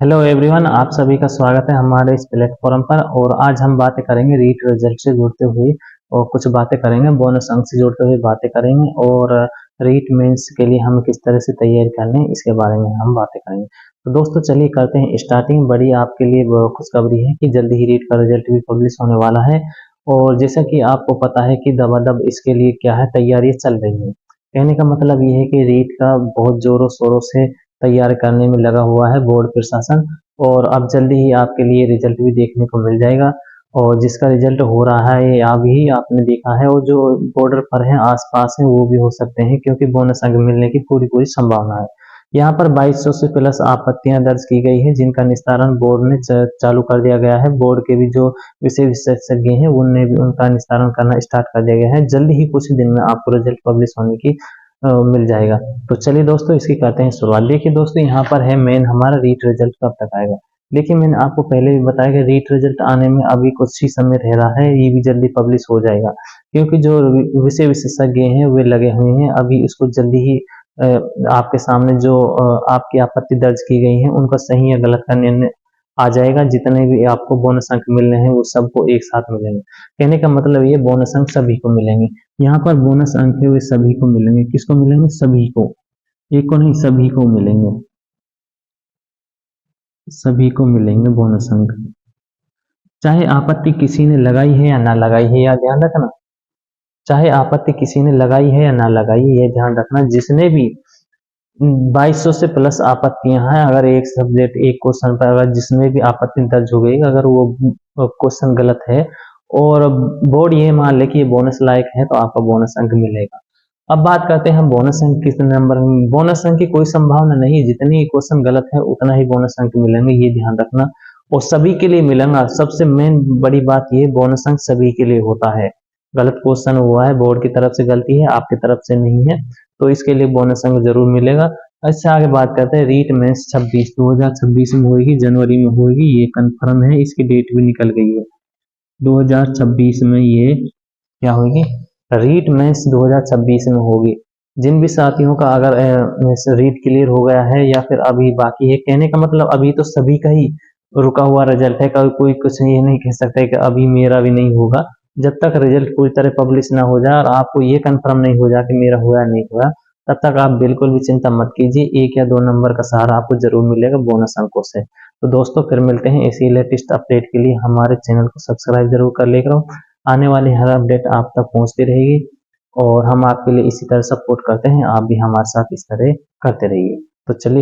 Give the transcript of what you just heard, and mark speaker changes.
Speaker 1: Hello everyone, आप सभी का स्वागत है हमारे इस प्लेटफॉर्म पर। और आज हम बातें करेंगे रीट रिजल्ट से जुड़ते हुए और कुछ बातें करेंगे बोनस अंक से जुड़ते हुए बातें करेंगे और रीट मेंस के लिए हम किस तरह से तैयारी कर लें इसके बारे में हम बातें करेंगे। तो दोस्तों चलिए करते हैं स्टार्टिंग। बड़ी आपके लिए खुशखबरी है कि जल्दी ही रीट का रिजल्ट भी पब्लिश होने वाला है। और जैसा कि आपको पता है कि दबादब इसके लिए क्या है, तैयारियां चल रही है। कहने का मतलब ये है कि रीट का बहुत जोरों शोरों से तैयार करने में लगा हुआ है बोर्ड प्रशासन। और अब जल्दी ही आपके लिए रिजल्ट भी देखने को मिल जाएगा। और जिसका रिजल्ट हो रहा है अभी आपने देखा है, और जो बॉर्डर पर है आसपास है वो भी हो सकते हैं, क्योंकि बोनस अंक मिलने की पूरी पूरी संभावना है। यहाँ पर 2200 से प्लस आपत्तियां दर्ज की गई है, जिनका निस्तारण बोर्ड ने चालू कर दिया गया है। बोर्ड के भी जो विषय विशेषज्ञ हैं उनने भी उनका निस्तारण करना स्टार्ट कर दिया गया है। जल्दी ही कुछ दिन में आपको रिजल्ट पब्लिश होने की मिल जाएगा। तो चलिए दोस्तों इसकी करते हैं शुरुआत। देखिए दोस्तों, यहाँ पर है मेन हमारा रीट रिजल्ट कब तक आएगा। देखिए मैंने आपको पहले भी बताया कि रीट रिजल्ट आने में अभी कुछ ही समय रह रहा है, ये भी जल्दी पब्लिश हो जाएगा, क्योंकि जो विषय विशेषज्ञ हैं वे लगे हुए हैं। अभी इसको जल्दी ही आपके सामने जो आपकी आपत्ति दर्ज की गई है उनका सही या गलत का निर्णय आ जाएगा। जितने भी आपको बोनस अंक मिलने हैं वो सबको एक साथ मिलेंगे। कहने का मतलब ये बोनस अंक सभी को मिलेंगे। यहाँ पर बोनस अंक है वे सभी को मिलेंगे। किसको मिलेंगे? सभी को, एक को नहीं सभी को मिलेंगे। सभी को मिलेंगे बोनस अंक, चाहे आपत्ति किसी ने लगाई है या ना लगाई है, या ध्यान रखना। चाहे आपत्ति किसी ने लगाई है या ना लगाई है, ये ध्यान रखना। जिसने भी 2200 से प्लस आपत्तियां हैं, अगर एक सब्जेक्ट एक क्वेश्चन पर अगर जिसमें भी आपत्ति दर्ज हो गई, अगर वो क्वेश्चन गलत है और बोर्ड ये मान ले कि ये बोनस लायक है, तो आपका बोनस अंक मिलेगा। अब बात करते हैं बोनस अंक कितने नंबर में। बोनस अंक की कोई संभावना नहीं, जितनी क्वेश्चन गलत है उतना ही बोनस अंक मिलेंगे, ये ध्यान रखना। और सभी के लिए मिलेगा। सबसे मेन बड़ी बात ये, बोनस अंक सभी के लिए होता है। गलत क्वेश्चन हुआ है, बोर्ड की तरफ से गलती है, आपकी तरफ से नहीं है, तो इसके लिए बोनस अंक जरूर मिलेगा। अच्छा आगे बात करते हैं रीट मेंस 2026 में होगी, जनवरी में होगी, ये कंफर्म है, इसकी डेट भी निकल गई है। 2026 में ये क्या होगी, रीट मेंस 2026 में होगी। जिन भी साथियों का अगर रीट क्लियर हो गया है या फिर अभी बाकी है, कहने का मतलब अभी तो सभी का ही रुका हुआ रिजल्ट है। कभी कोई कुछ ये नहीं कह सकता है कि अभी मेरा भी नहीं होगा। जब तक रिजल्ट पूरी तरह पब्लिश ना हो जाए और आपको ये कंफर्म नहीं हो जाए कि मेरा हुआ या नहीं हुआ, तब तक आप बिल्कुल भी चिंता मत कीजिए। एक या दो नंबर का सहारा आपको जरूर मिलेगा बोनस अंकों से। तो दोस्तों फिर मिलते हैं इसी लेटेस्ट अपडेट के लिए। हमारे चैनल को सब्सक्राइब जरूर कर लेकर आने वाली हर अपडेट आप तक पहुंचती रहेगी, और हम आपके लिए इसी तरह सपोर्ट करते हैं। आप भी हमारे साथ इस तरह करते रहिए। तो चलिए।